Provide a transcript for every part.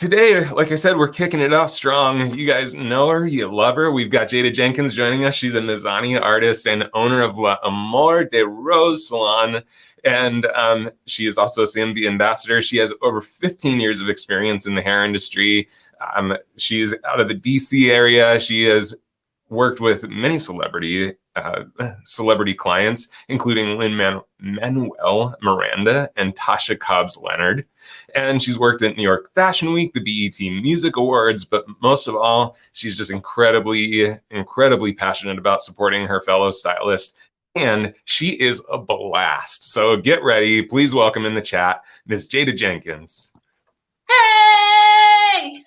Today, like I said, we're kicking it off strong. You guys know her, you love her. We've got Jada Jenkins joining us. She's a Mizani artist and owner of La Amor de Rose Salon. And she is also a CMV ambassador. She has over 15 years of experience in the hair industry. She's out of the DC area. She has worked with many celebrity clients, including Lin-Manuel Miranda and Tasha Cobbs Leonard. And she's worked at New York Fashion Week, the BET Music Awards, but most of all, she's just incredibly passionate about supporting her fellow stylists. And she is a blast. So get ready. Please welcome in the chat, Miss Jada Jenkins. Hey!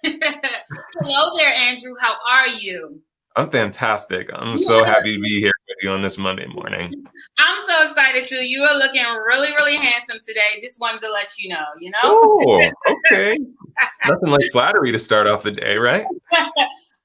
Hello there, Andrew. How are you? I'm fantastic. I'm so happy to be here with you on this Monday morning. I'm so excited too. You are looking really, really handsome today. Just wanted to let you know, Oh, okay. Nothing like flattery to start off the day, right?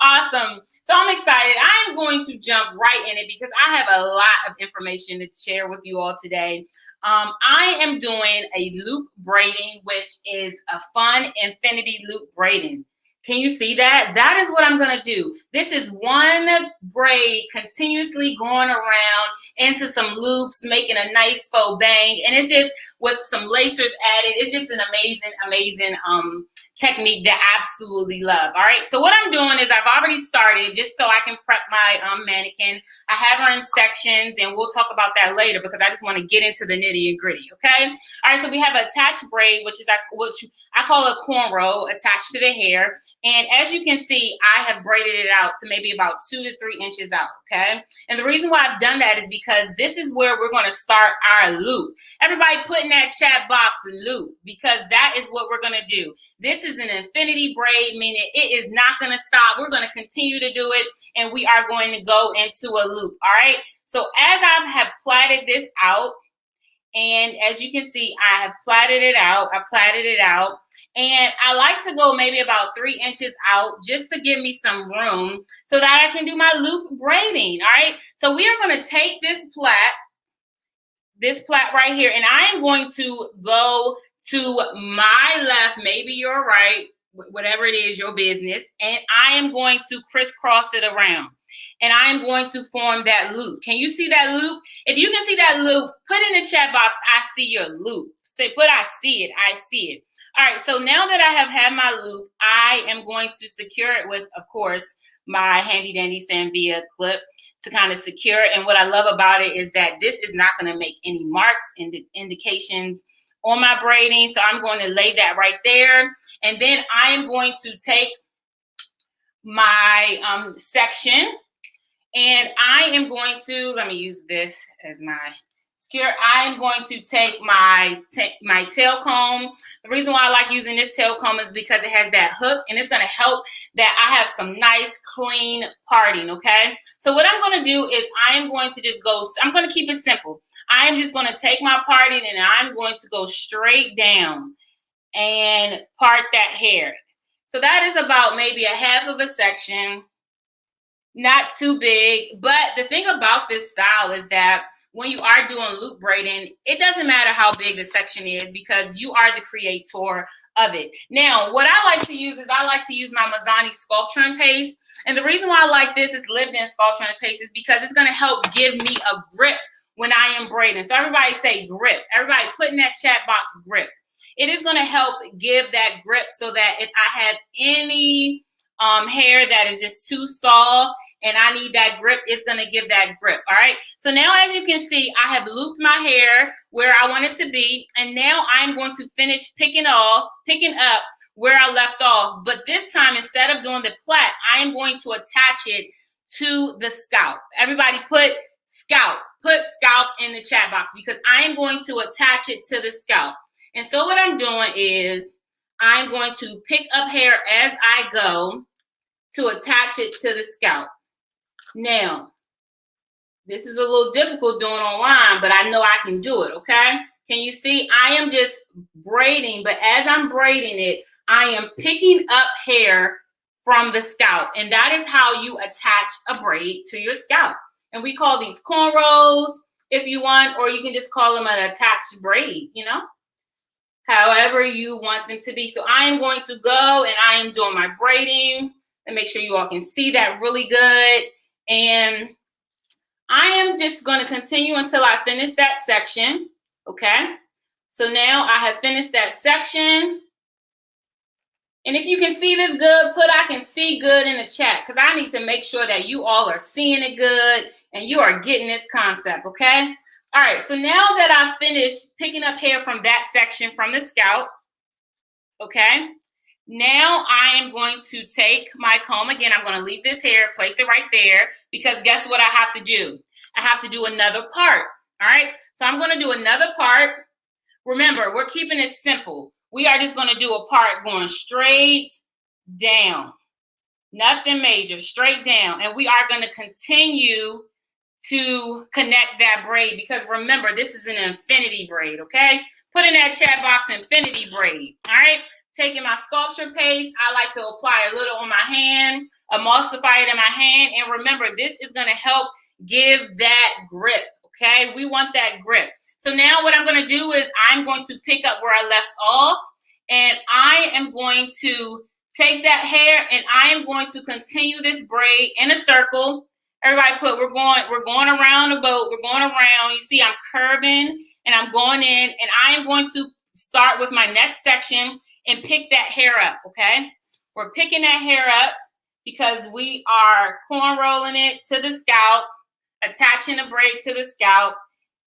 Awesome. So I'm excited. I'm going to jump right in it because I have a lot of information to share with you all today. I am doing a loop braiding, which is a fun infinity loop braiding. Can you see that? That is what I'm going to do. This is one braid continuously going around into some loops, making a nice faux bang. And it's just with some lacers added. It's just an amazing technique that I absolutely love. All right. So what I'm doing is I've already started just so I can prep my mannequin. I have her in sections and we'll talk about that later because I just want to get into the nitty and gritty. Okay. All right. So we have attached braid, which is what I call a cornrow attached to the hair. And as you can see, I have braided it out to maybe about 2 to 3 inches out, okay? And the reason why I've done that is because this is where we're going to start our loop. Everybody put in that chat box loop because that is what we're going to do. This is an infinity braid, meaning it is not going to stop. We're going to continue to do it, and we are going to go into a loop, all right? So as I have plaited this out, and as you can see, I have plaited it out. And I like to go maybe about 3 inches out just to give me some room so that I can do my loop braiding. All right. So we are going to take this plait right here, and I am going to go to my left, maybe your right, whatever it is, your business. And I am going to crisscross it around. And I am going to form that loop. Can you see that loop? If you can see that loop, put in the chat box, I see your loop. Say, put I see it, I see it. All right, so now that I have had my loop, I am going to secure it with, of course, my handy dandy Sanvia clip to kind of secure it. And what I love about it is that this is not going to make any marks and indications on my braiding. So I'm going to lay that right there. And then I am going to take my section, and I am going to, let me use this as my secure. I'm going to take my tail comb. The reason why I like using this tail comb is because it has that hook, and it's going to help that I have some nice clean parting, okay? So what I'm going to do is I am going to just go, I'm going to keep it simple. I am just going to take my parting, and I'm going to go straight down and part that hair. So that is about maybe a half of a section, not too big. But the thing about this style is that when you are doing loop braiding, it doesn't matter how big the section is because you are the creator of it. Now, what I like to use is I like to use my Mizani sculpturing paste. And the reason why I like this is lived-in sculpturing paste is because it's going to help give me a grip when I am braiding. So everybody say grip. Everybody put in that chat box grip. It is going to help give that grip so that if I have any hair that is just too soft and I need that grip, it's going to give that grip. All right. So now, as you can see, I have looped my hair where I want it to be. And now I'm going to finish picking up where I left off. But this time, instead of doing the plait, I am going to attach it to the scalp. Everybody put scalp in the chat box because I am going to attach it to the scalp. And so what I'm doing is I'm going to pick up hair as I go to attach it to the scalp. Now, this is a little difficult doing online, but I know I can do it, okay? Can you see? I am just braiding, but as I'm braiding it, I am picking up hair from the scalp. And that is how you attach a braid to your scalp. And we call these cornrows if you want, or you can just call them an attached braid, you know? however you want them to be. So I am going to go and I am doing my braiding and make sure you all can see that really good. And I am just going to continue until I finish that section. Okay. So now I have finished that section. And if you can see this good, put I can see good in the chat, because I need to make sure that you all are seeing it good and you are getting this concept, okay? All right, so now that I've finished picking up hair from that section from the scalp, okay, now I am going to take my comb. Again, I'm going to leave this hair, place it right there, because guess what I have to do? I have to do another part, all right? So I'm going to do another part. Remember, we're keeping it simple. We are just going to do a part going straight down. Nothing major, straight down. And we are going to continue to connect that braid, because remember, this is an infinity braid, okay? Put in that chat box, infinity braid, all right? Taking my sculpture paste, I like to apply a little on my hand, emulsify it in my hand. And remember, this is going to help give that grip, okay? We want that grip. So now what I'm going to do is I'm going to pick up where I left off, and I am going to take that hair and I am going to continue this braid in a circle. Everybody put, we're going around the boat. We're going around. You see, I'm curving and I'm going in, and I am going to start with my next section and pick that hair up, okay? We're picking that hair up because we are corn rolling it to the scalp, attaching the braid to the scalp,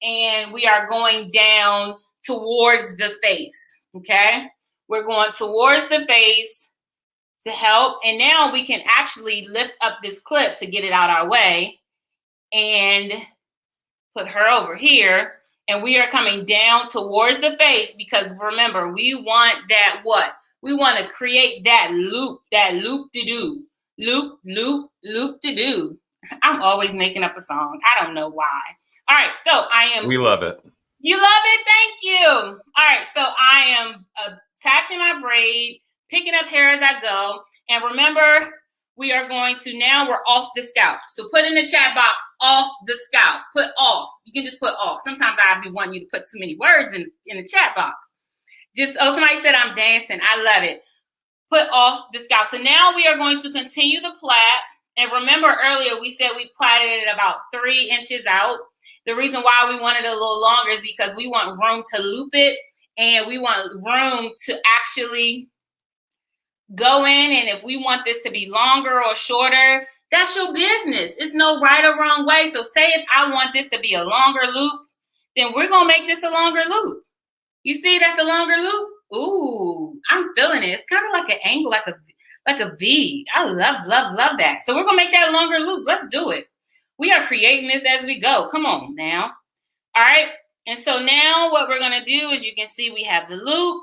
and we are going down towards the face, okay? We're going towards the face to help, and now we can actually lift up this clip to get it out our way and put her over here, and we are coming down towards the face, because remember, we want that what? We want to create that loop to do. Loop, loop, loop to do. I'm always making up a song. I don't know why. All right, so I am. We love it. You love it? Thank you. All right, so I am attaching my braid, picking up hair as I go. And remember, we are going to, now we're off the scalp. So put in the chat box, off the scalp. Put off. You can just put off. Sometimes I'll be wanting you to put too many words in the chat box. Just, oh, somebody said I'm dancing. I love it. Put off the scalp. So now we are going to continue the plait. And remember earlier, we said we plaited it about 3 inches out. The reason why we want it a little longer is because we want room to loop it, and we want room to actually go in. And if we want this to be longer or shorter, that's your business. It's no right or wrong way. So say if I want this to be a longer loop, then we're going to make this a longer loop. You see, that's a longer loop. Ooh, I'm feeling it. It's kind of like an angle, like a V. I love, love, love that. So we're going to make that longer loop. Let's do it. We are creating this as we go. Come on now. All right. And so now what we're going to do is, you can see we have the loop.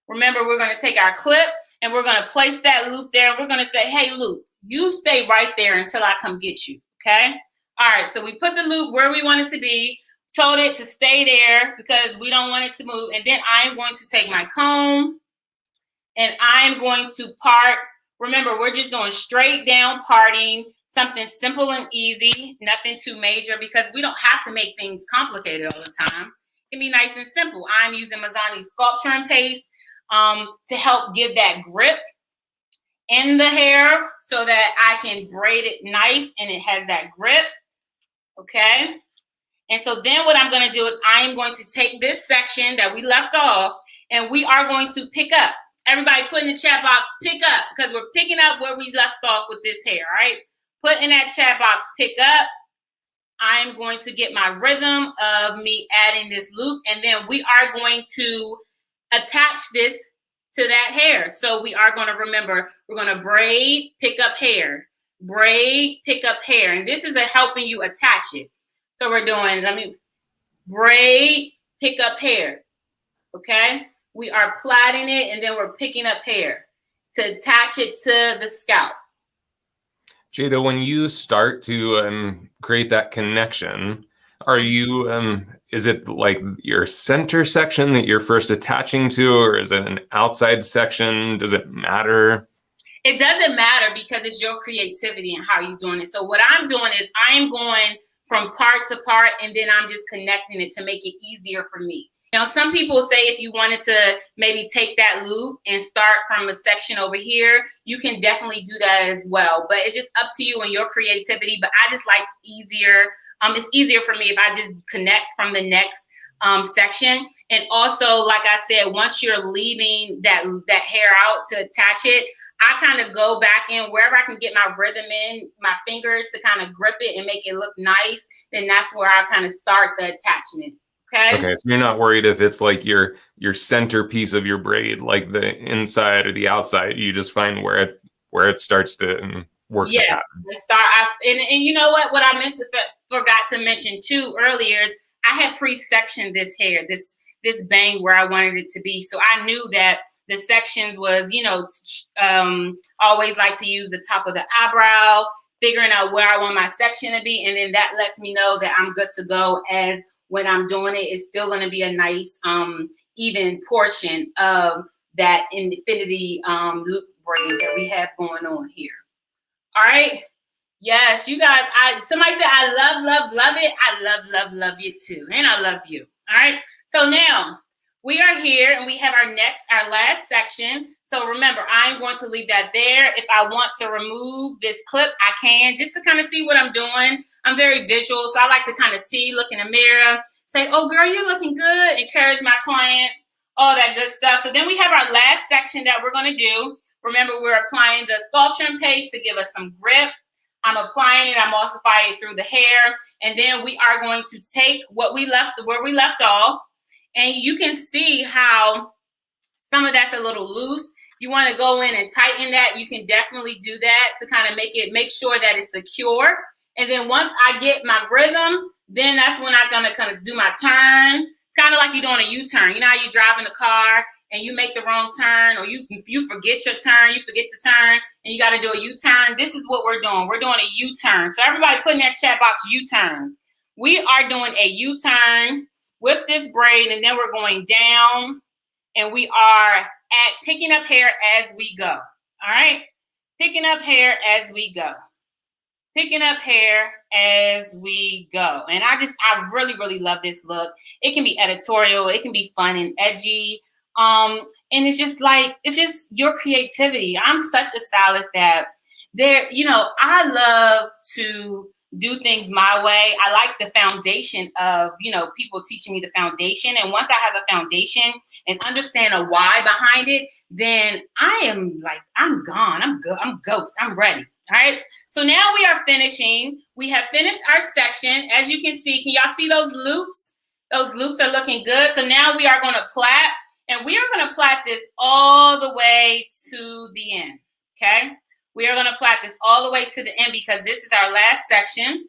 Remember, we're going to take our clip and we're going to place that loop there. And we're going to say, hey, loop, you stay right there until I come get you. Okay. All right. So we put the loop where we want it to be, told it to stay there because we don't want it to move. And then I'm going to take my comb and I'm going to part. Remember, we're just doing straight down parting. Something simple and easy, nothing too major, because we don't have to make things complicated all the time. It can be nice and simple. I'm using Mizani sculpture and paste to help give that grip in the hair so that I can braid it nice and it has that grip, okay? And so then what I'm going to do is I am going to take this section that we left off, and we are going to pick up. Everybody put in the chat box, pick up, because we're picking up where we left off with this hair, all right? Put in that chat box, pick up. I'm going to get my rhythm of me adding this loop, and then we are going to attach this to that hair. So we are going to remember, we're going to braid, pick up hair, braid, pick up hair. And this is helping you attach it. So we're doing, let me braid, pick up hair. Okay. We are plaiting it, and then we're picking up hair to attach it to the scalp. Jada, when you start to create that connection, are you, is it like your center section that you're first attaching to, or is it an outside section? Does it matter? It doesn't matter, because it's your creativity and how you're doing it. So what I'm doing is I am going from part to part, and then I'm just connecting it to make it easier for me. Now, some people say if you wanted to maybe take that loop and start from a section over here, you can definitely do that as well. But it's just up to you and your creativity. But I just like easier. It's easier for me if I just connect from the next section. And also, like I said, once you're leaving that hair out to attach it, I kind of go back in wherever I can get my rhythm in, my fingers to kind of grip it and make it look nice. Then that's where I kind of start the attachment. Okay. Okay, so you're not worried if it's like your centerpiece of your braid, like the inside or the outside. You just find where it starts to work. Yeah, and you know what? What I forgot to mention too earlier is I had pre-sectioned this hair, this bang where I wanted it to be. So I knew that the sections was, always like to use the top of the eyebrow, figuring out where I want my section to be, and then that lets me know that I'm good to go. As when I'm doing it, it's still going to be a nice, even portion of that infinity loop braid that we have going on here. All right. Yes, you guys. Somebody said I love it. I love you too, and I love you. All right. So now we are here, and we have our last section. So remember, I'm going to leave that there. If I want to remove this clip, I can, just to kind of see what I'm doing. I'm very visual, so I like to kind of see, look in the mirror, say, "Oh, girl, you're looking good." Encourage my client, all that good stuff. So then we have our last section that we're going to do. Remember, we're applying the sculpturing paste to give us some grip. I'm applying it. I'm emulsifying it through the hair, and then we are going to take where we left off, and you can see how some of that's a little loose. You want to go in and tighten that. You can definitely do that to kind of make sure that it's secure. And then once I get my rhythm, then that's when I'm gonna kind of do my turn. It's kind of like you're doing a U-turn. You know how you drive in a car and you make the wrong turn, or you forget your turn, you forget the turn, and you got to do a U-turn. This is what we're doing. We're doing a U-turn. So everybody put in that chat box, U-turn. We are doing a U-turn with this braid, and then we're going down, and we are picking up hair as we go. All right? Picking up hair as we go. Picking up hair as we go. And I really, really love this look. It can be editorial. It can be fun and edgy. And it's just your creativity. I'm such a stylist that I love to do things my way. I like the foundation of, people teaching me the foundation. And once I have a foundation and understand a why behind it, then I'm gone. I'm good. I'm ghost. I'm ready. All right. So now we are finishing. We have finished our section. As you can see, can y'all see those loops? Those loops are looking good. So now we are going to plait. And we are going to plait this all the way to the end, okay? We are going to plait this all the way to the end because this is our last section.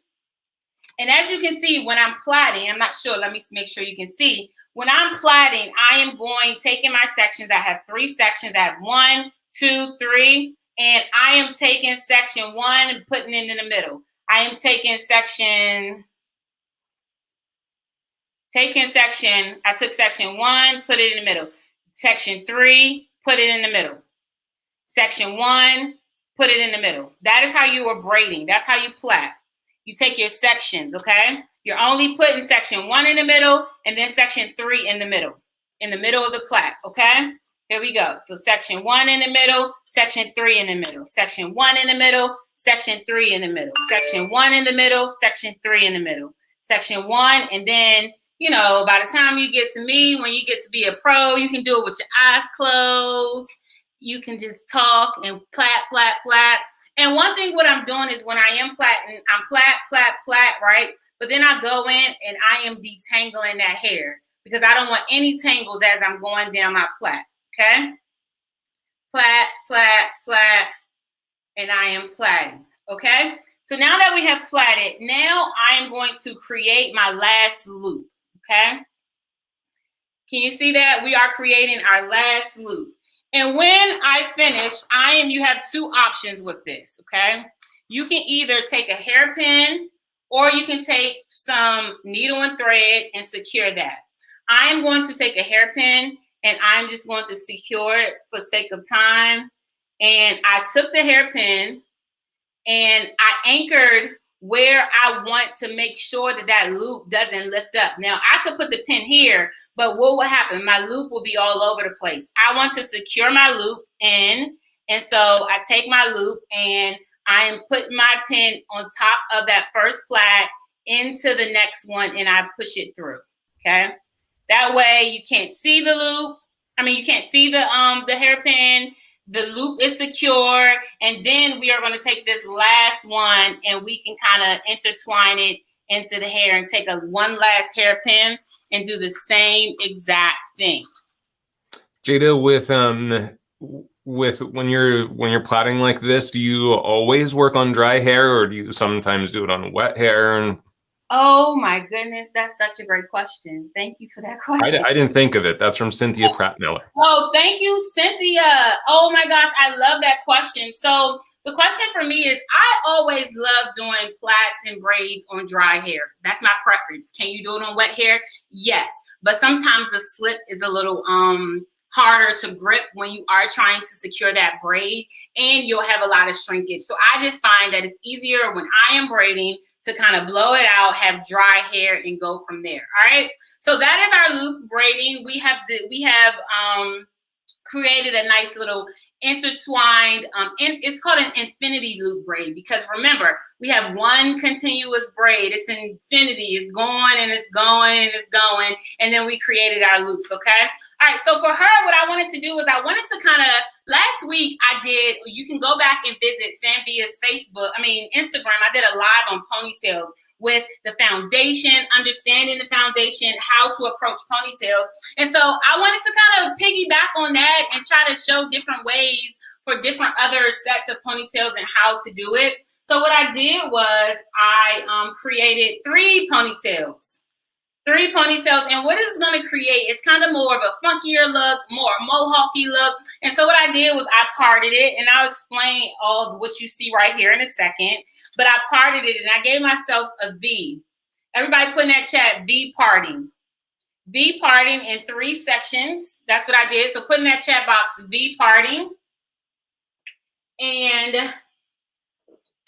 And as you can see, when I'm plaiting, I'm not sure, let me make sure you can see. When I'm plaiting, I am taking my sections. I have 3 sections. I have 1, 2, 3. And I am taking section 1 and putting it in the middle. I am taking section... I took section 1, put it in the middle. Section 3, put it in the middle. Section 1, put it in the middle. That is how you are braiding. That's how you plait. You take your sections, okay? You're only putting section 1 in the middle and then section 3 in the middle of the plait, okay? Here we go. So section 1 in the middle, section 3 in the middle. Section 1 in the middle, section 3 in the middle. Section 1 in the middle, section 3 in the middle. Section 1, and then by the time you get to me, when you get to be a pro, you can do it with your eyes closed. You can just talk and plait. And one thing what I'm doing is when I am plaiting, I'm plait, right? But then I go in and I am detangling that hair because I don't want any tangles as I'm going down my plait, okay? Plait, and I am plaiting, okay? So now that we have plaited, now I am going to create my last loop. Okay. Can you see that? We are creating our last loop. And when I finish, you have 2 options with this. Okay. You can either take a hairpin or you can take some needle and thread and secure that. I am going to take a hairpin and I'm just going to secure it for sake of time. And I took the hairpin and I anchored where I want to make sure that that loop doesn't lift up. Now, I could put the pin here, but what will happen? My loop will be all over the place. I want to secure my loop in, and so I take my loop and I am putting my pin on top of that first plait into the next one, and I push it through, okay? That way you can't see the loop. I mean, you can't see the hairpin. The loop is secure, and then we are going to take this last one and we can kind of intertwine it into the hair and take one last hairpin and do the same exact thing. Jada, with when you're plaiting like this, do you always work on dry hair, or do you sometimes do it on wet hair? Oh my goodness, that's such a great question. Thank you for that question. I didn't think of it. That's from Cynthia Pratt Miller. Oh, thank you, Cynthia. Oh my gosh, I love that question. So the question for me is, I always love doing plaits and braids on dry hair. That's my preference. Can you do it on wet hair? Yes, but sometimes the slip is a little harder to grip when you are trying to secure that braid, and you'll have a lot of shrinkage. So I just find that it's easier when I am braiding to kind of blow it out, have dry hair, and go from there. All right. So that is our loop braiding. We have created a nice little intertwined, it's called an infinity loop braid, because remember, we have one continuous braid. It's infinity. It's going and it's going and it's going. And then we created our loops, okay? All right, so for her, what I wanted to do is I wanted to kind of, last week you can go back and visit Sambia's Instagram. I did a live on ponytails with the foundation, understanding the foundation, how to approach ponytails. And so I wanted to kind of piggyback on that and try to show different ways for different other sets of ponytails and how to do it. So what I did was I created 3 ponytails. 3 ponytails, and what it's going to create is kind of more of a funkier look, more mohawky look. And so what I did was I parted it, and I'll explain all what you see right here in a second. But I parted it, and I gave myself a V. Everybody put in that chat, V parting. V parting in 3 sections. That's what I did. So put in that chat box, V parting. And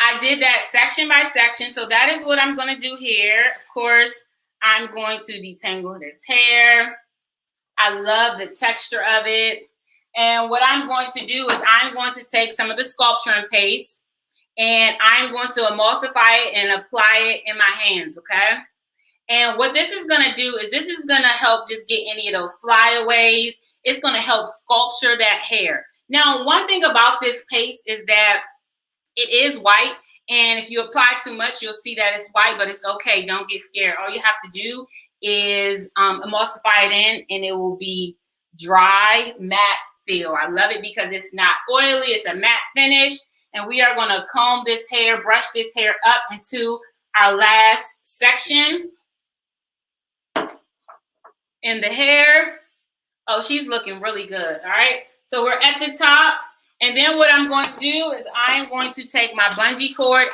I did that section by section. So that is what I'm going to do here. Of course, I'm going to detangle this hair. I love the texture of it. And what I'm going to do is I'm going to take some of the sculpturing paste and I'm going to emulsify it and apply it in my hands, okay? And what this is going to do is this is going to help just get any of those flyaways. It's going to help sculpture that hair. Now, one thing about this paste is that it is white. And if you apply too much, you'll see that it's white, but it's okay. Don't get scared. All you have to do is emulsify it in, and it will be dry, matte feel. I love it because it's not oily. It's a matte finish. And we are going to comb this hair, brush this hair up into our last section in the hair. Oh, she's looking really good. All right. So we're at the top. And then what I'm going to do is I'm going to take my bungee cord.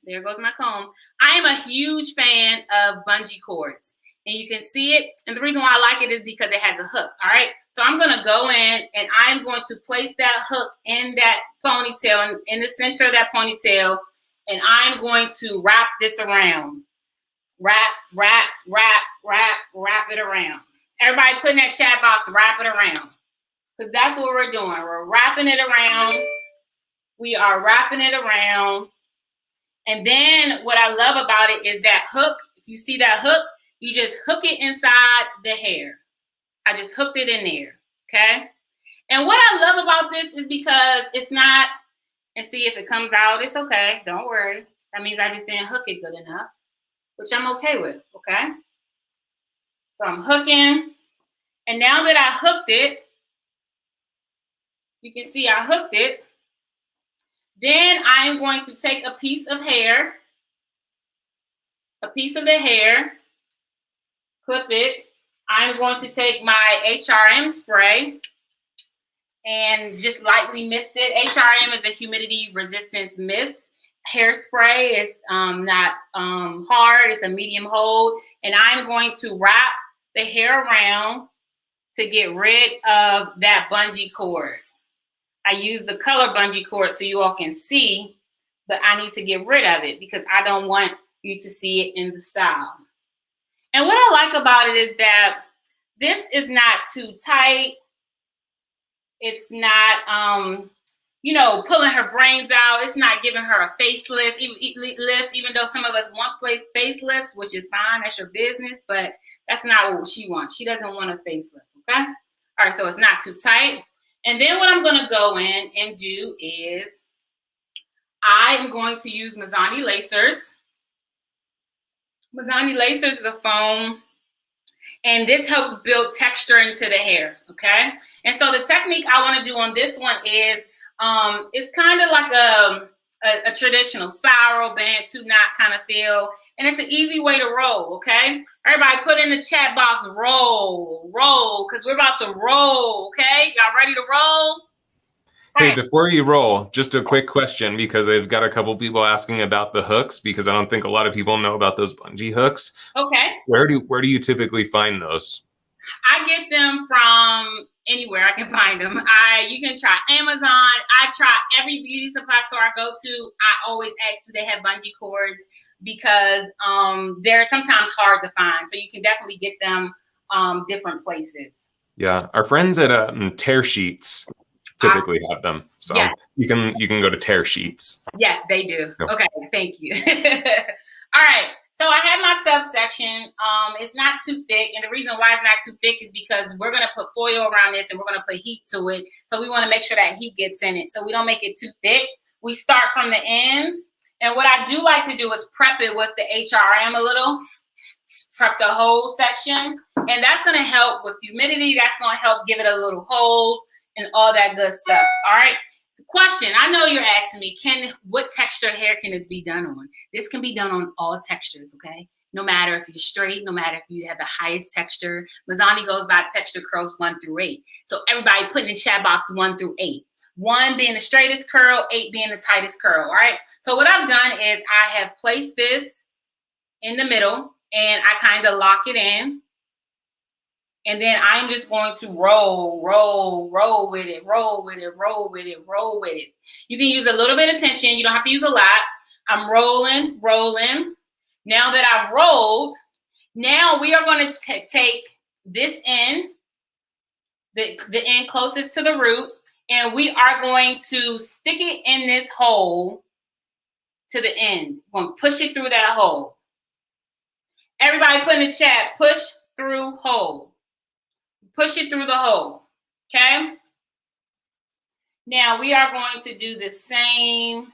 There goes my comb. I am a huge fan of bungee cords. And you can see it. And the reason why I like it is because it has a hook. All right. So I'm going to go in and I'm going to place that hook in that ponytail, in the center of that ponytail. And I'm going to wrap this around. Wrap it around. Everybody put in that chat box, wrap it around. Because that's what we're doing. We're wrapping it around. We are wrapping it around. And then what I love about it is that hook. If you see that hook, you just hook it inside the hair. I just hooked it in there. Okay. And what I love about this is because it's not, and see if it comes out, it's okay. Don't worry. That means I just didn't hook it good enough, which I'm okay with. Okay. So I'm hooking. And now that I hooked it, you can see I hooked it. Then I am going to take a piece of hair, clip it. I'm going to take my HRM spray and just lightly mist it. HRM is a humidity resistance mist hairspray. It's not hard. It's a medium hold. And I'm going to wrap the hair around to get rid of that bungee cord. I use the color bungee cord so you all can see, but I need to get rid of it because I don't want you to see it in the style. And what I like about it is that this is not too tight. It's not, you know, pulling her brains out. It's not giving her a facelift, even though some of us want facelifts, which is fine. That's your business, but that's not what she wants. She doesn't want a facelift, okay? All right, so it's not too tight. And then what I'm going to go in and do is I'm going to use Mizani Lacers. Mizani Lacers is a foam, and this helps build texture into the hair, okay? And so the technique I want to do on this one is, it's kind of like a traditional spiral band to knot kind of feel, and it's an easy way to roll, okay? Everybody put in the chat box, roll, because we're about to roll, okay? Y'all ready to roll? Hey, before you roll, just a quick question, because I've got a couple people asking about the hooks, because I don't think a lot of people know about those bungee hooks. Okay. Where do you typically find those? I get them from anywhere I can find them. You can try Amazon. I try every beauty supply store I go to. I always ask do they have bungee cords, because they're sometimes hard to find. So you can definitely get them different places. Yeah, our friends at Tear Sheets typically have them. So yes. you can go to Tear Sheets. Yes, they do. So. Okay, thank you. All right. So I have my subsection. It's not too thick. And the reason why it's not too thick is because we're going to put foil around this and we're going to put heat to it. So we want to make sure that heat gets in it. So we don't make it too thick. We start from the ends. And what I do like to do is prep it with the HRM a little. Prep the whole section. And that's going to help with humidity. That's going to help give it a little hold and all that good stuff. All right. Question, I know you're asking me, what texture hair can this be done on? This can be done on all textures, okay? No matter if you're straight, no matter if you have the highest texture. Mizani goes by texture curls 1 through 8. So everybody put in the chat box 1 through 8. 1 being the straightest curl, 8 being the tightest curl, all right? So what I've done is I have placed this in the middle and I kind of lock it in. And then I'm just going to roll with it, roll with it, roll with it, roll with it. You can use a little bit of tension. You don't have to use a lot. I'm rolling. Now that I've rolled, now we are going to take this end, the end closest to the root, and we are going to stick it in this hole to the end. We're going to push it through that hole. Everybody put in the chat, push through hole. Push it through the hole, okay? Now we are going to do the same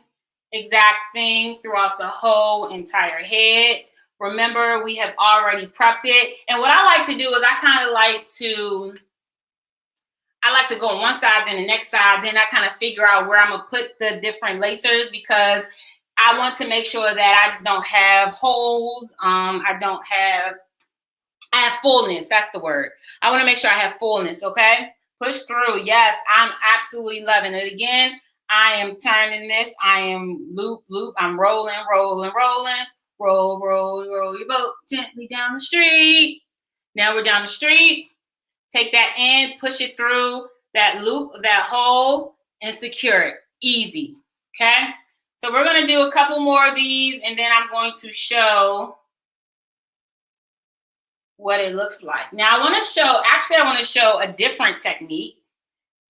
exact thing throughout the whole entire head. Remember, we have already prepped it. And what I like to do is I like to go on one side, then the next side, then I kind of figure out where I'm gonna put the different lacers, because I want to make sure that I just don't have holes. I have fullness. That's the word. I want to make sure I have fullness. Okay. Push through. Yes. I'm absolutely loving it. Again, I am turning this. I am loop. I'm rolling. Roll your boat gently down the street. Now we're down the street. Take that end, push it through that loop, that hole, and secure it. Easy. Okay. So we're going to do a couple more of these, and then I'm going to show what it looks like. Now I want to show a different technique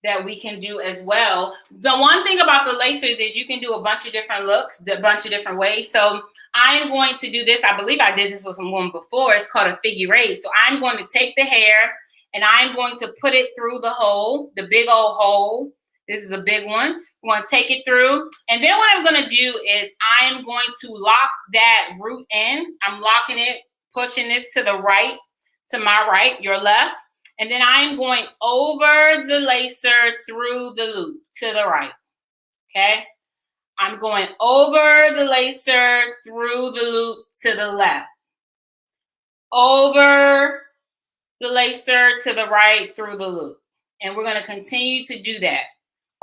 that we can do as well. The one thing about the lacers is you can do a bunch of different looks, a bunch of different ways. So I'm going to do this. I believe I did this with someone before. It's called a figure eight. So I'm going to take the hair and I'm going to put it through the hole, the big old hole. This is a big one. I'm going to take it through. And then what I'm going to do is I'm going to lock that root in. I'm locking it, pushing this to the right, to my right, your left. And then I'm going over the lacer through the loop to the right, okay? I'm going over the lacer through the loop to the left. Over the lacer to the right through the loop. And we're going to continue to do that.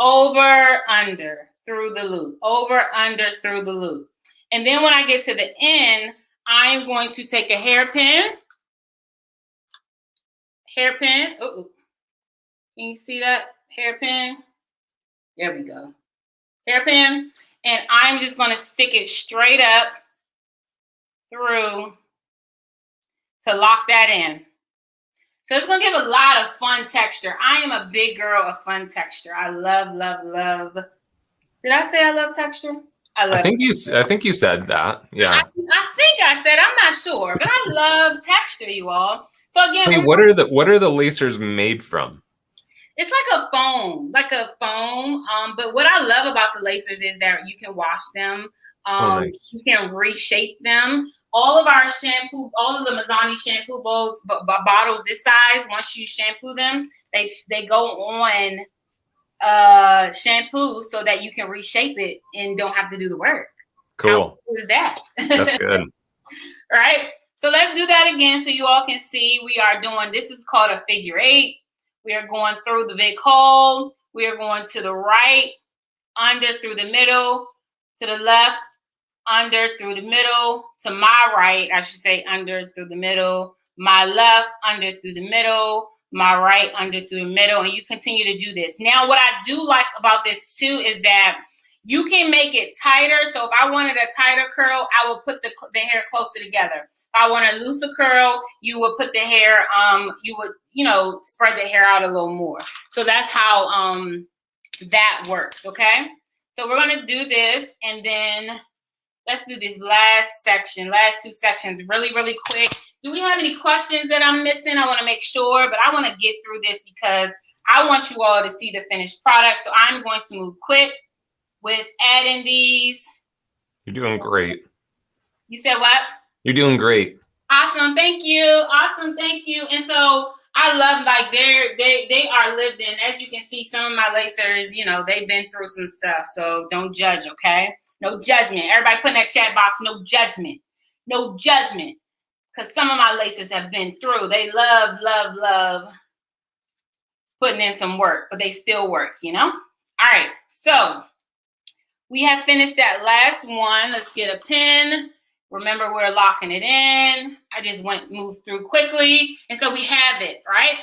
Over, under, through the loop. Over, under, through the loop. And then when I get to the end, I'm going to take a hairpin. Hairpin. Oh, can you see that? Hairpin. There we go. Hairpin. And I'm just going to stick it straight up through to lock that in. So it's going to give a lot of fun texture. I am a big girl of fun texture. I love, love, love. Did I say I love texture? I think you said that. Yeah. I think I said, I'm not sure, but I love texture, you all. So again, hey, what are the lacers made from? It's like a foam. But what I love about the lacers is that you can wash them. Nice. You can reshape them. All of our shampoo, all of the Mizani shampoo bowls, bottles this size, once you shampoo them, they go on shampoo so that you can reshape it and don't have to do the work. Cool. How cool is that? That's good. Right? So let's do that again so you all can see we are doing, this is called a figure 8. We are going through the big hole. We are going to the right, under, through the middle, to the left, under, through the middle, to my right, I should say under, through the middle, my left, under, through the middle, my right, under, through the middle, and you continue to do this. Now, what I do like about this too is that you can make it tighter. So if I wanted a tighter curl, I will put the hair closer together. If I want a looser curl, you would put the hair, you would, spread the hair out a little more. So that's how that works, okay? So we're gonna do this, and then let's do this last two sections really, really quick. Do we have any questions that I'm missing? I wanna make sure, but I wanna get through this because I want you all to see the finished product. So I'm going to move quick with adding these. You're doing great. You said what? You're doing great. Awesome, thank you. Awesome, thank you. And so I love, like, they are lived in. As you can see, some of my lacers, they've been through some stuff. So don't judge, okay? No judgment. Everybody put in that chat box, no judgment. No judgment. Because some of my lacers have been through. They love, love, love putting in some work, but they still work, All right, so we have finished that last one. Let's get a pen. Remember, we're locking it in. I just moved through quickly. And so we have it, right?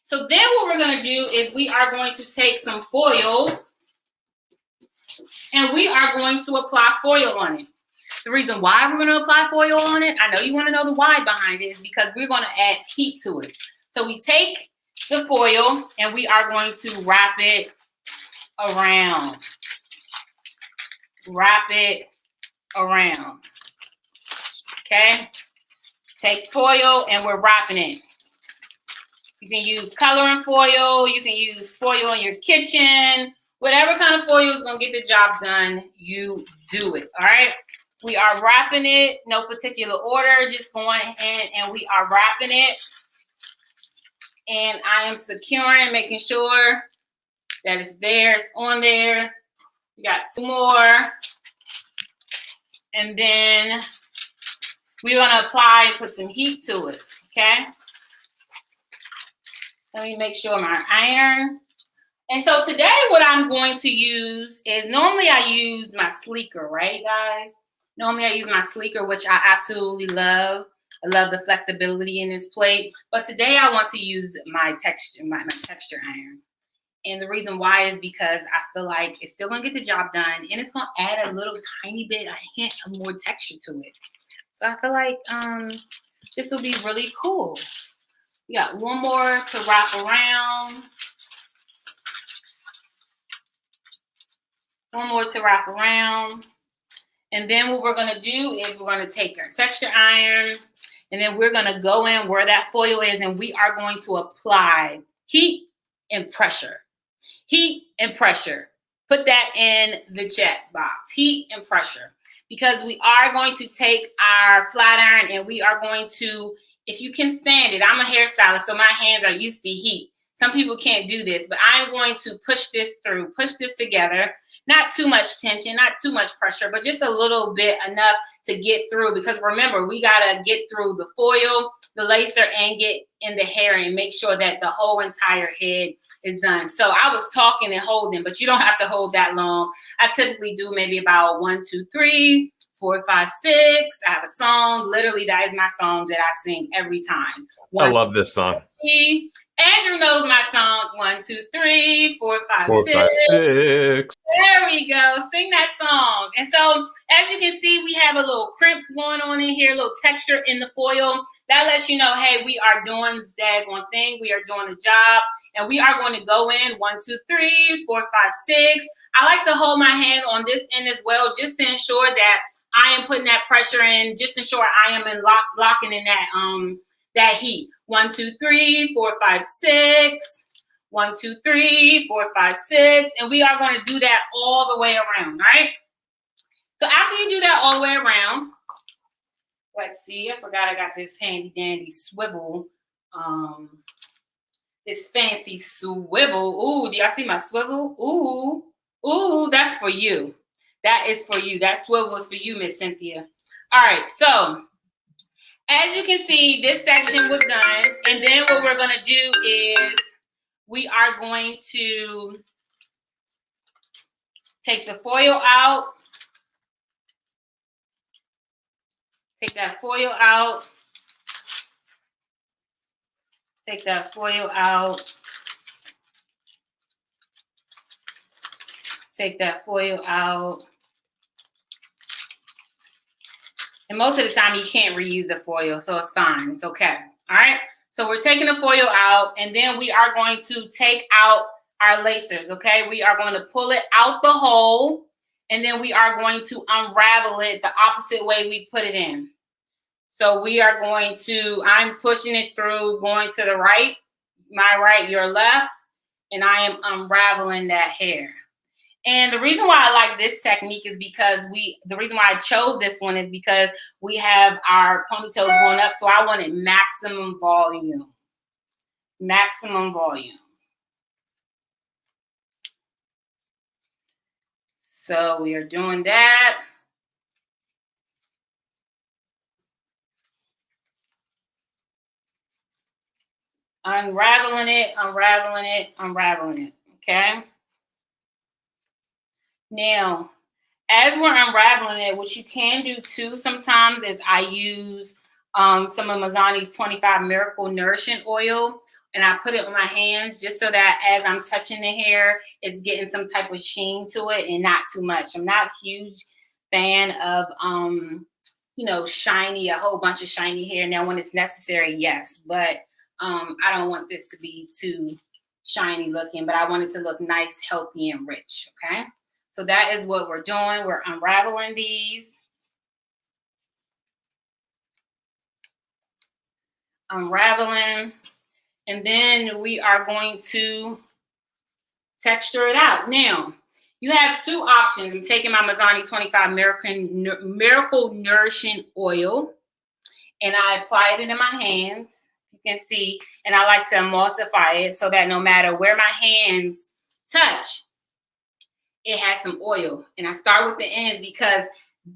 So then what we're going to do is we are going to take some foils and we are going to apply foil on it. The reason why we're going to apply foil on it, I know you want to know the why behind it, is because we're going to add heat to it. So we take the foil and we are going to wrap it around. Wrap it around. Okay? Take foil and we're wrapping it. You can use coloring foil. You can use foil in your kitchen. Whatever kind of foil is going to get the job done, you do it. All right? We are wrapping it. No particular order. Just going in and we are wrapping it. And I am securing, making sure that it's there. It's on there. We got 2 more. And then we're going to apply and put some heat to it, okay? Let me make sure my iron. And so today what I'm going to use is, normally I use my sleeker, right, guys? Normally I use my sleeker, which I absolutely love. I love the flexibility in this plate. But today I want to use my texture iron. And the reason why is because I feel like it's still going to get the job done, and it's going to add a little tiny bit, a hint of more texture to it. So I feel like this will be really cool. We got 1 more to wrap around. 1 more to wrap around. And then what we're going to do is we're going to take our texture iron, and then we're going to go in where that foil is, and we are going to apply heat and pressure. Heat and pressure. Put that in the chat box. Heat and pressure. Because we are going to take our flat iron and we are going to, if you can stand it, I'm a hairstylist, so my hands are used to heat. Some people can't do this, but I'm going to push this through, push this together. Not too much tension, not too much pressure, but just a little bit, enough to get through. Because remember, we got to get through the foil, the lacer, and get in the hair and make sure that the whole entire head is done. So I was talking and holding, but you don't have to hold that long. I typically do maybe about 1, 2, 3, 4, 5, 6. I have a song. Literally, that is my song that I sing every time. 1, I love this song. 3, Andrew knows my song. 1, 2, 3, 4, 5, 4, 6. 5, 6. There we go. Sing that song. And so, as you can see, we have a little crimps going on in here, a little texture in the foil. That lets you know, hey, we are doing that one thing. We are doing a job. And we are going to go in 1, 2, 3, 4, 5, 6. I like to hold my hand on this end as well, just to ensure that I am putting that pressure in, just to ensure I am in locking in that heat. 1, 2, 3, 4, 5, 6. 1, 2, 3, 4, 5, 6. And we are going to do that all the way around, right? So after you do that all the way around, let's see, I forgot I got this handy dandy swivel. This fancy swivel. Ooh, do y'all see my swivel? Ooh, that's for you. That is for you. That swivel is for you, Miss Cynthia. All right, so as you can see, this section was done. And then what we're going to do is we are going to take the foil out. Take that foil out. Take that foil out. Take that foil out. And most of the time you can't reuse the foil, so it's fine. It's okay. All right. So we're taking the foil out, and then we are going to take out our lacers, okay? We are going to pull it out the hole, and then we are going to unravel it the opposite way we put it in. So we are going to, I'm pushing it through, going to the right, my right, your left, and I am unraveling that hair. And the reason why I like this technique is because the reason why I chose this one is because we have our ponytails going up. So I wanted maximum volume. Maximum volume. So we are doing that. Unraveling it, unraveling it, unraveling it. Okay. Now, as we're unraveling it, what you can do too sometimes is I use some of Mizani's 25 Miracle Nourishing Oil, and I put it on my hands just so that as I'm touching the hair, it's getting some type of sheen to it and not too much. I'm not a huge fan of, shiny, a whole bunch of shiny hair. Now, when it's necessary, yes, but I don't want this to be too shiny looking, but I want it to look nice, healthy, and rich, okay? So that is what we're doing. We're unraveling these. Unraveling. And then we are going to texture it out. Now, you have two options. I'm taking my Mizani 25 Miracle Nourishing Oil, and I apply it in my hands. You can see, and I like to emulsify it so that no matter where my hands touch, it has some oil. And I start with the ends because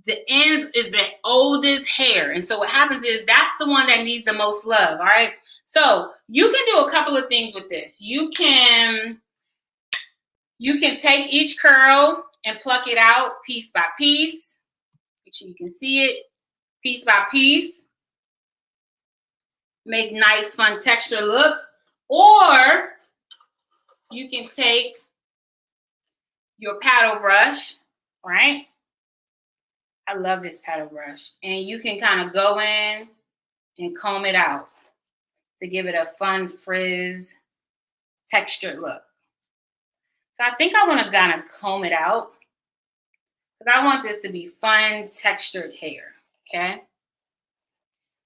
the ends is the oldest hair. And so what happens is that's the one that needs the most love. All right. So you can do a couple of things with this. You can take each curl and pluck it out piece by piece. Make sure you can see it piece by piece. Make nice, fun texture look. Or you can take your paddle brush, right? I love this paddle brush. And you can kind of go in and comb it out to give it a fun frizz textured look. So I think I want to kind of comb it out because I want this to be fun textured hair, okay?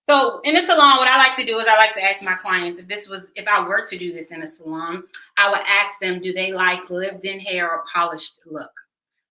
So in the salon, what I like to do is I like to ask my clients if I were to do this in a salon, I would ask them, do they like lived-in hair or polished look?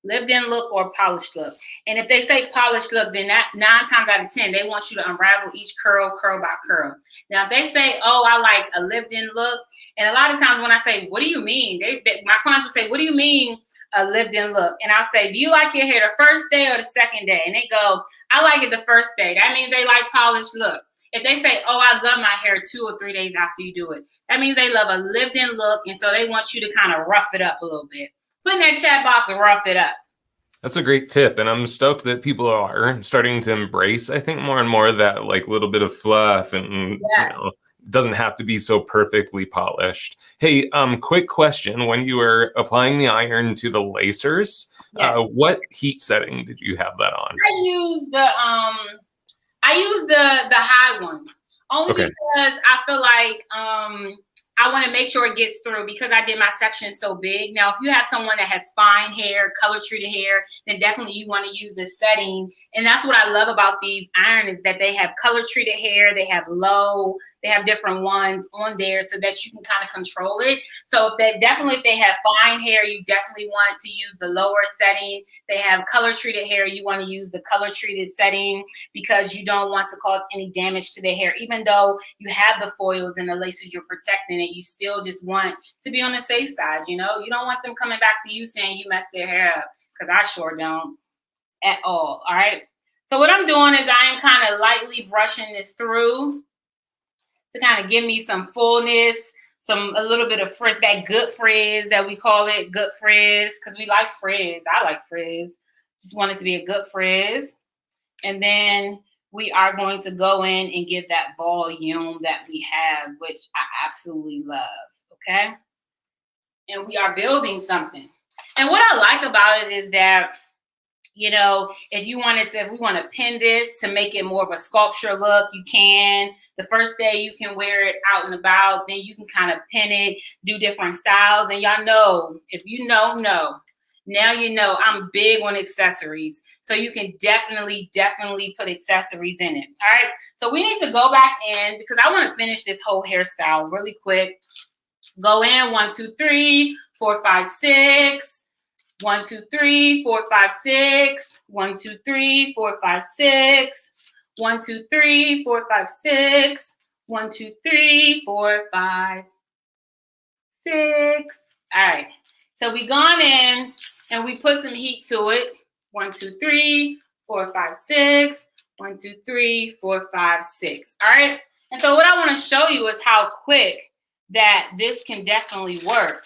Lived-in look or polished look. And if they say polished look, then 9 times out of 10, they want you to unravel each curl by curl. Now, if they say, oh, I like a lived-in look, and a lot of times when I say, what do you mean? My clients will say, what do you mean a lived-in look? And I'll say, do you like your hair the first day or the second day? And they go, I like it the first day. That means they like polished look. If they say, oh, I love my hair 2 or 3 days after you do it, that means they love a lived-in look, and so they want you to kind of rough it up a little bit. Put in that chat box and rough it up. That's a great tip, and I'm stoked that people are starting to embrace, I think, more and more that like little bit of fluff and yes. doesn't have to be so perfectly polished. Hey, quick question. When you were applying the iron to the lacers, Yes. what heat setting did you have that on? I use the high one, only Okay. because I feel like I want to make sure it gets through, because I did my section so big. Now, if you have someone that has fine hair, color treated hair, then definitely you want to use this setting. And that's what I love about these iron, is that they have color treated hair, they have low, they have different ones on there so that you can kind of control it. So if they have fine hair, you definitely want to use the lower setting. They have color treated hair, you want to use the color treated setting, because you don't want to cause any damage to the hair. Even though you have the foils and the laces, you're protecting it, you still just want to be on the safe side. You know, you don't want them coming back to you saying you messed their hair up, because I sure don't at all. All right. So what I'm doing is I am kind of lightly brushing this through to kind of give me some fullness, a little bit of frizz, that good frizz that we call it, good frizz, because we like frizz. I like frizz. Just want it to be a good frizz. And then we are going to go in and give that volume that we have, which I absolutely love, okay? And we are building something. And what I like about it is that, you know, if we want to pin this to make it more of a sculpture look, you can. The first day you can wear it out and about, then you can kind of pin it, do different styles. And y'all know, if you know, now you know I'm big on accessories. So you can definitely put accessories in it. All right. So we need to go back in, because I want to finish this whole hairstyle really quick. Go in 1, 2, 3, 4, 5, 6. 1, 2, 3, 4, 5, 6. 1, 2, 3, 4, 5, 6. 1, 2, 3, 4, 5, 6. 1, 2, 3, 4, 5, 6. All right. So we gone in and we put some heat to it. 1, 2, 3, 4, 5, 6. 1, 2, 3, 4, 5, 6. All right. And so what I want to show you is how quick that this can definitely work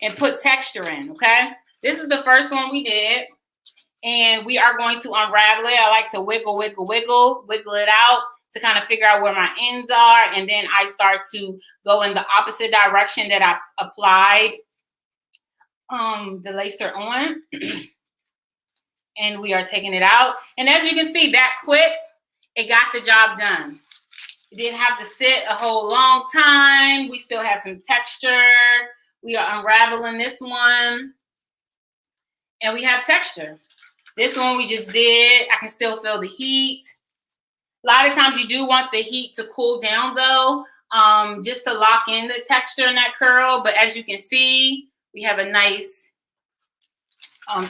and put texture in. Okay. This is the first one we did, and we are going to unravel it. I like to wiggle it out to kind of figure out where my ends are, and then I start to go in the opposite direction that I applied the lacer on, and we are taking it out. And as you can see, that quick, it got the job done. It didn't have to sit a whole long time. We still have some texture. We are unraveling this one. And we have texture. This one we just did. I can still feel the heat. A lot of times you do want the heat to cool down though, just to lock in the texture in that curl. But as you can see, we have a nice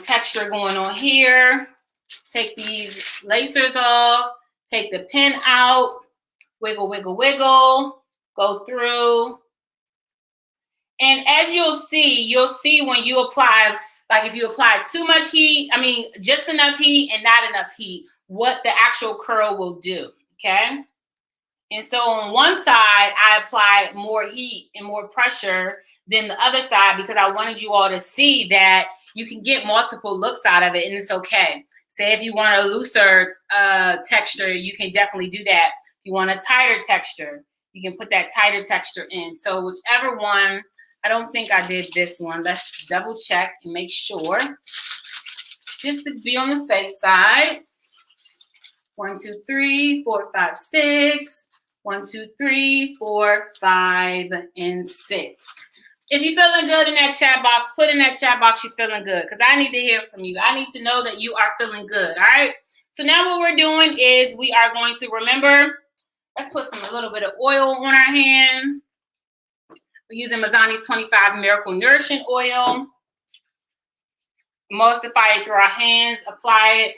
texture going on here. Take these lacers off. Take the pin out. Wiggle, wiggle, wiggle. Go through. And as you'll see when you apply, like if you apply too much heat, just enough heat and not enough heat, what the actual curl will do, okay? And so on one side, I applied more heat and more pressure than the other side, because I wanted you all to see that you can get multiple looks out of it, and it's okay. Say if you want a looser texture, you can definitely do that. If you want a tighter texture, you can put that tighter texture in. So whichever one. I don't think I did this one. Let's double check and make sure, just to be on the safe side. 1, 2, 3, 4, 5, 6. 1, 2, 3, 4, 5, and 6. If you're feeling good in that chat box, put in that chat box you're feeling good, because I need to hear from you. I need to know that you are feeling good. All right. So now what we're doing is we are going to remember. Let's put a little bit of oil on our hand. We're using Mizani's 25 Miracle Nourishing Oil. Emulsify it through our hands, apply it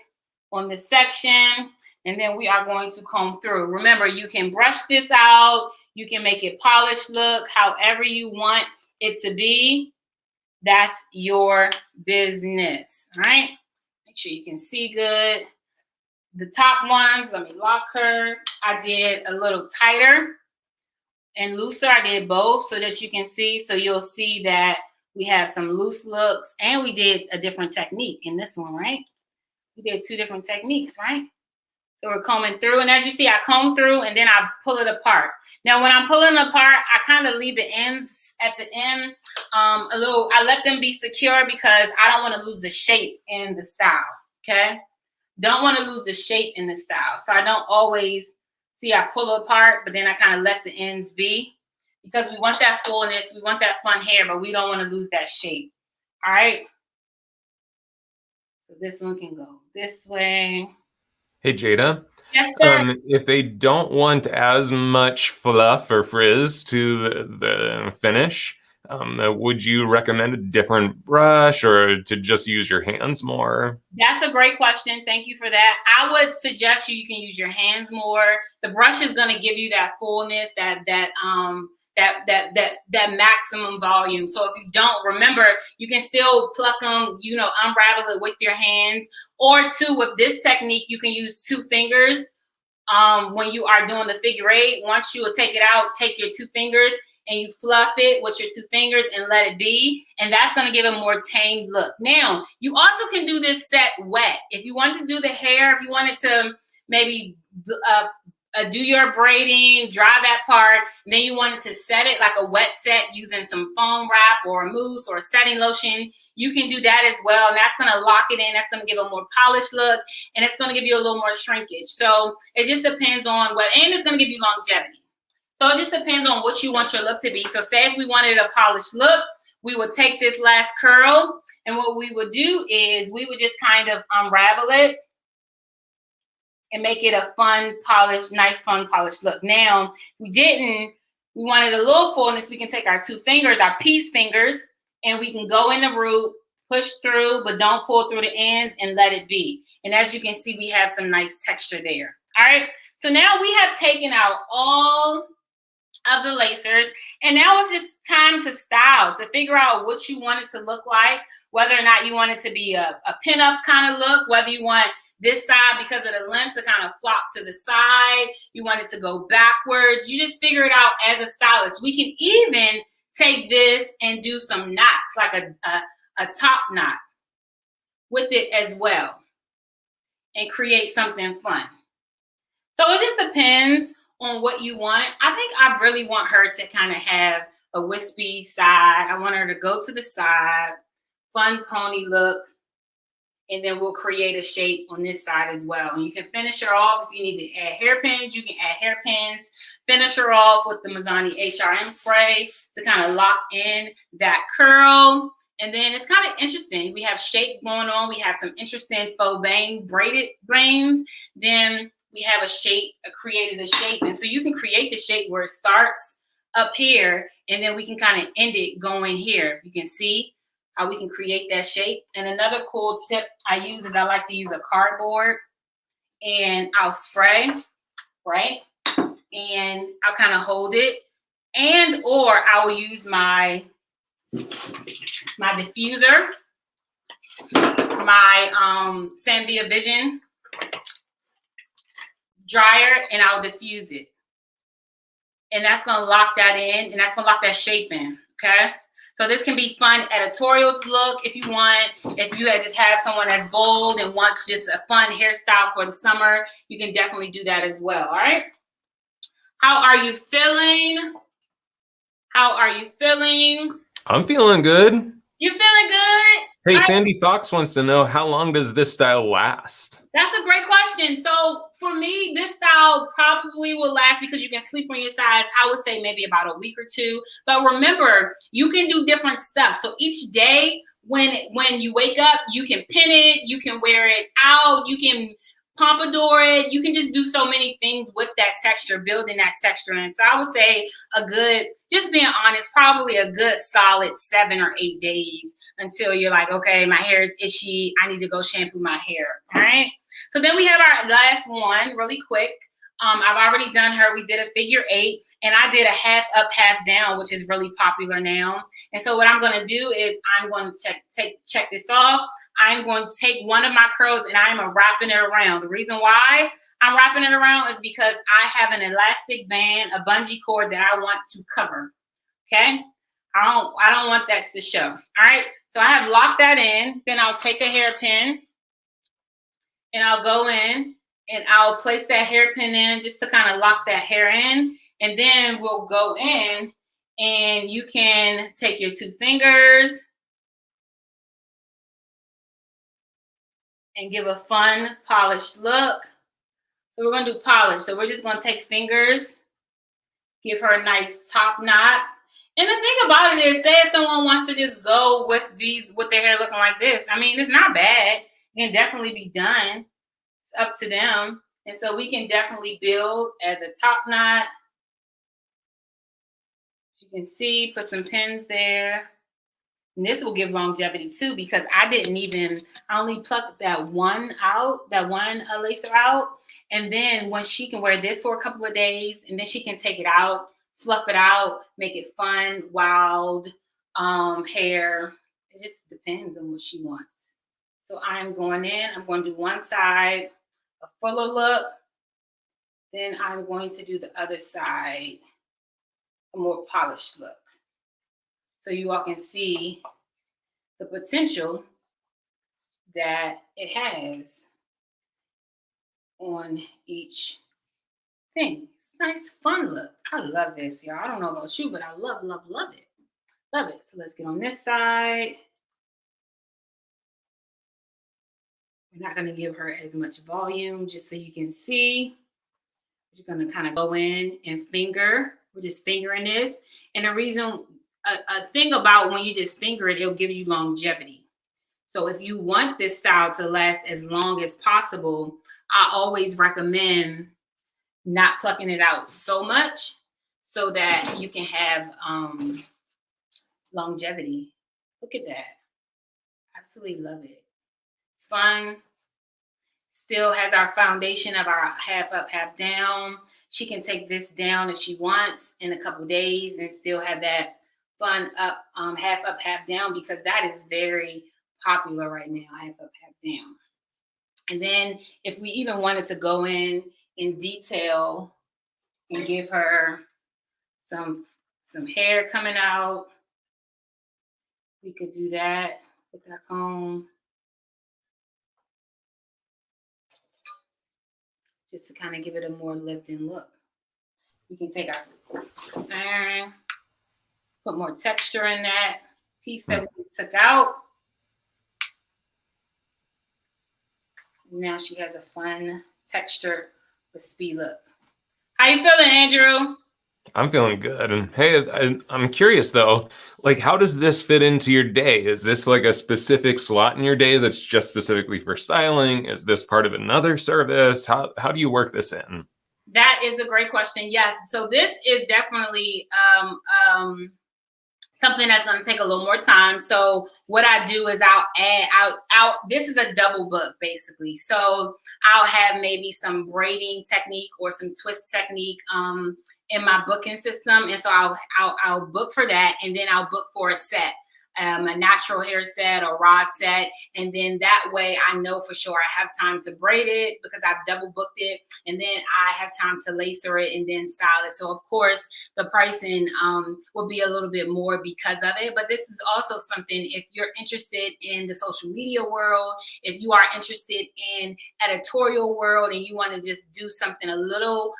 on this section, and then we are going to comb through. Remember, you can brush this out. You can make it polished look however you want it to be. That's your business, all right? Make sure you can see good. The top ones, let me lock her. I did a little tighter and looser. I did both so that you can see. So you'll see that we have some loose looks, and we did a different technique in this one, right? We did 2 different techniques, right? So we're combing through, and as you see, I comb through and then I pull it apart. Now, when I'm pulling it apart, I kind of leave the ends at the end a little. I let them be secure because I don't want to lose the shape in the style. Okay, don't want to lose the shape in the style, so I don't always see. I pull it apart, but then I kind of let the ends be because we want that fullness, we want that fun hair, but we don't want to lose that shape. All right. So this one can go this way. Hey, Jada. Yes, sir. If they don't want as much fluff or frizz to the finish, would you recommend a different brush or to just use your hands more? That's a great question. Thank you for that. I would suggest you can use your hands more. The brush is going to give you that fullness, that maximum volume. So if you don't remember, you can still pluck them, unravel it with your hands. Or two, with this technique, you can use 2 fingers. When you are doing the figure 8, once you will take it out, take your 2 fingers and you fluff it with your 2 fingers and let it be. And that's going to give a more tamed look. Now, you also can do this set wet. If you want to do the hair, if you wanted to maybe do your braiding, dry that part, and then you wanted to set it like a wet set using some foam wrap or a mousse or a setting lotion, you can do that as well. And that's going to lock it in. That's going to give a more polished look, and it's going to give you a little more shrinkage. So it just depends on and it's going to give you longevity. So it just depends on what you want your look to be. So say if we wanted a polished look, we would take this last curl, and what we would do is we would just kind of unravel it and make it a fun, polished, nice, fun, polished look. Now, we wanted a little fullness, we can take our 2 fingers, our peace fingers, and we can go in the root, push through, but don't pull through the ends, and let it be. And as you can see, we have some nice texture there. All right, so now we have taken out all of the lacers, and now it's just time to style, to figure out what you want it to look like, whether or not you want it to be a pin-up kind of look, whether you want this side, because of the length, to kind of flop to the side, you want it to go backwards. You just figure it out as a stylist. We can even take this and do some knots, like a top knot with it as well, and create something fun. So it just depends on what you want. I think I really want her to kind of have a wispy side. I want her to go to the side, fun pony look, and then we'll create a shape on this side as well. And you can finish her off. If you need to add hairpins, you can add hairpins. Finish her off with the Mizani HRM spray to kind of lock in that curl. And then it's kind of interesting. We have shape going on. We have some interesting faux bang braided brains. Then we have created a shape. And so you can create the shape where it starts up here, and then we can kind of end it going here. You can see how we can create that shape. And another cool tip I use is I like to use a cardboard, and I'll spray, right? And I'll kind of hold it, or I will use my diffuser, my Sanvia Vision dryer, and I'll diffuse it. And that's gonna lock that in, and that's gonna lock that shape in, okay? So this can be fun editorial look if you want. If you just have someone that's bold and wants just a fun hairstyle for the summer, you can definitely do that as well, all right? How are you feeling? How are you feeling? I'm feeling good. You feeling good? Hey, Sandy Fox wants to know, how long does this style last? That's a great question. So for me, this style probably will last, because you can sleep on your sides, I would say maybe about a week or 2. But remember, you can do different stuff. So each day when you wake up, you can pin it, you can wear it out, you can pompadour it, you can just do so many things with that texture, building that texture in. So I would say just being honest, probably a good solid 7 or 8 days until you're like, okay, my hair is itchy, I need to go shampoo my hair, all right? So then we have our last one really quick. I've already done her. We did a figure 8, and I did a half up, half down, which is really popular now. And so what I'm going to do is I'm going to check this off. I'm going to take one of my curls and I'm wrapping it around. The reason why I'm wrapping it around is because I have an elastic band, a bungee cord that I want to cover. Okay? I don't want that to show. All right? So I have locked that in. Then I'll take a hairpin and I'll go in And I'll place that hairpin in just to kind of lock that hair in. And then we'll go in and you can take your 2 fingers and give a fun polished look. So we're going to do polish. So we're just going to take fingers, give her a nice top knot. And the thing about it is, say if someone wants to just go with their hair looking like this, I mean, it's not bad. It can definitely be done. It's up to them. And so we can definitely build as a top knot. You can see, put some pins there. And this will give longevity too, because I only plucked that one lacer out. And then when she can wear this for a couple of days, and then she can take it out, fluff it out, make it fun, wild hair. It just depends on what she wants. So I'm going in, I'm going to do one side, a fuller look. Then I'm going to do the other side, a more polished look. So you all can see the potential that it has on each thing. It's a nice, fun look. I love this, y'all. I don't know about you, but I love, love, love it. Love it. So let's get on this side. We're not going to give her as much volume, just so you can see. We're just going to kind of go in and finger. We're just fingering this. And the reason, a thing about when you just finger it, it'll give you longevity. So if you want this style to last as long as possible, I always recommend not plucking it out so much so that you can have longevity. Look at that. Absolutely love it. It's fun. Still has our foundation of our half up, half down. She can take this down if she wants in a couple days and still have that fun up, half up, half down, because that is very popular right now, half up, half down. And then if we even wanted to go in detail and give her some hair coming out, we could do that with our comb. Just to kind of give it a more lived-in look. We can take our iron, put more texture in that piece that we just took out. Now she has a fun texture with speed look. How you feeling, Andrew? I'm feeling good. And hey, I'm curious though, like, how does this fit into your day? Is this like a specific slot in your day that's just specifically for styling? Is this part of another service? How do you work this in? That is a great question. Yes. So this is definitely something that's going to take a little more time. So what I do is I'll add, this is a double book basically. So I'll have maybe some braiding technique or some twist technique in my booking system. And so I'll book for that. And then I'll book for a set. A natural hair set or rod set, and then that way I know for sure I have time to braid it because I've double booked it, and then I have time to lacer it and then style it. So of course the pricing will be a little bit more because of it, but this is also something if you're interested in the social media world, if you are interested in editorial world and you want to just do something a little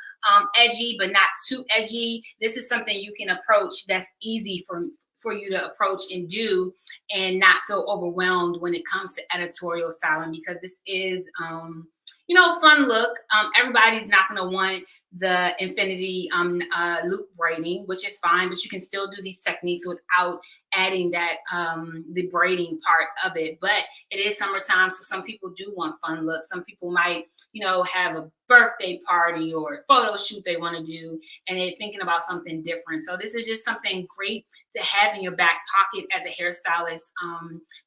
edgy but not too edgy, this is something you can approach that's easy for you to approach and do and not feel overwhelmed when it comes to editorial styling, because this is fun look. Everybody's not going to want the infinity loop braiding, which is fine, but you can still do these techniques without adding that the braiding part of it. But it is summertime, so some people do want fun looks. Some people might have a birthday party or a photo shoot they want to do and they're thinking about something different. So this is just something great to have in your back pocket as a hairstylist,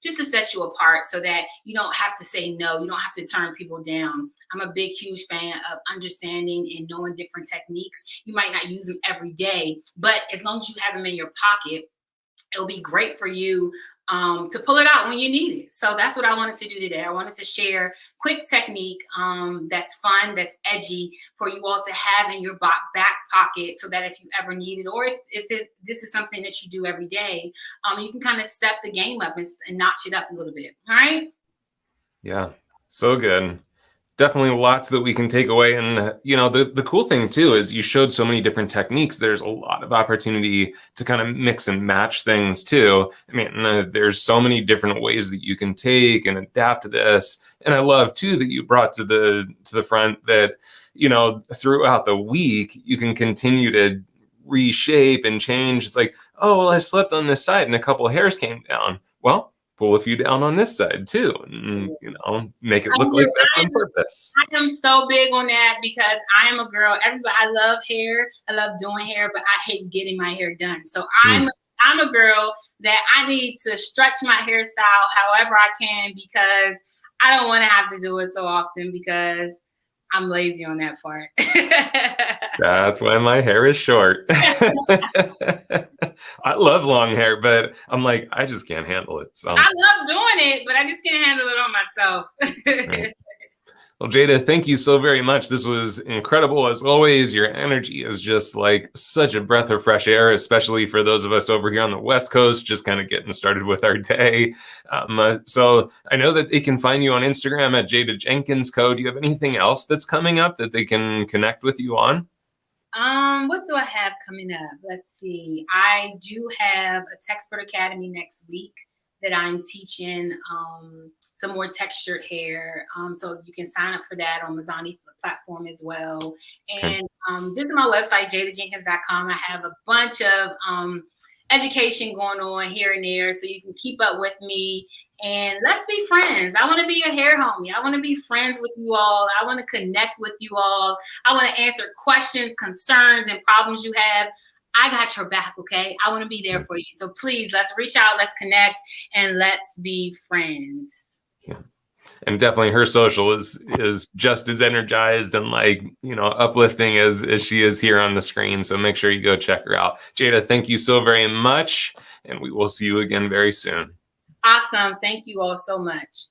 just to set you apart so that you don't have to say no, you don't have to turn people down. I'm a big huge fan of understanding and knowing different techniques. You might not use them every day, but as long as you have them in your pocket, it'll be great for you to pull it out when you need it. So that's what I wanted to do today. I wanted to share quick technique that's fun, that's edgy for you all to have in your back pocket so that if you ever need it, or if this is something that you do every day, you can kind of step the game up and notch it up a little bit. All right. Yeah, so good. Definitely lots that we can take away. And, you know, the cool thing too is you showed so many different techniques. There's a lot of opportunity to kind of mix and match things too. I mean, there's so many different ways that you can take and adapt this. And I love too that you brought to the front that, you know, throughout the week, you can continue to reshape and change. It's like, oh, well, I slept on this side and a couple of hairs came down. Well, pull a few down on this side too, and you know, make it look like that's on purpose. I am so big on that because I am a girl. Everybody, I love hair. I love doing hair, but I hate getting my hair done. So I'm a girl that I need to stretch my hairstyle however I can because I don't want to have to do it so often because I'm lazy on that part. That's why my hair is short. I love long hair, but I'm like, I just can't handle it. So I love doing it, but I just can't handle it on myself. Right. Well, Jada, thank you so very much. This was incredible as always. Your energy is just like such a breath of fresh air, especially for those of us over here on the West Coast, just kind of getting started with our day. So I know that they can find you on Instagram at Jada Jenkins Co. Do you have anything else that's coming up that they can connect with you on? What do I have coming up? Let's see. I do have a Texpert Academy next week that I'm teaching some more textured hair. So you can sign up for that on Mizani platform as well. And visit my website, jadajenkins.com. I have a bunch of education going on here and there so you can keep up with me. And let's be friends. I want to be a hair homie. I want to be friends with you all. I want to connect with you all. I want to answer questions, concerns, and problems you have. I got your back, okay? I want to be there for you. So please, let's reach out, let's connect, and let's be friends. Yeah. And definitely her social is just as energized and like, you know, uplifting as she is here on the screen. So make sure you go check her out. Jada, thank you so very much. And we will see you again very soon. Awesome. Thank you all so much.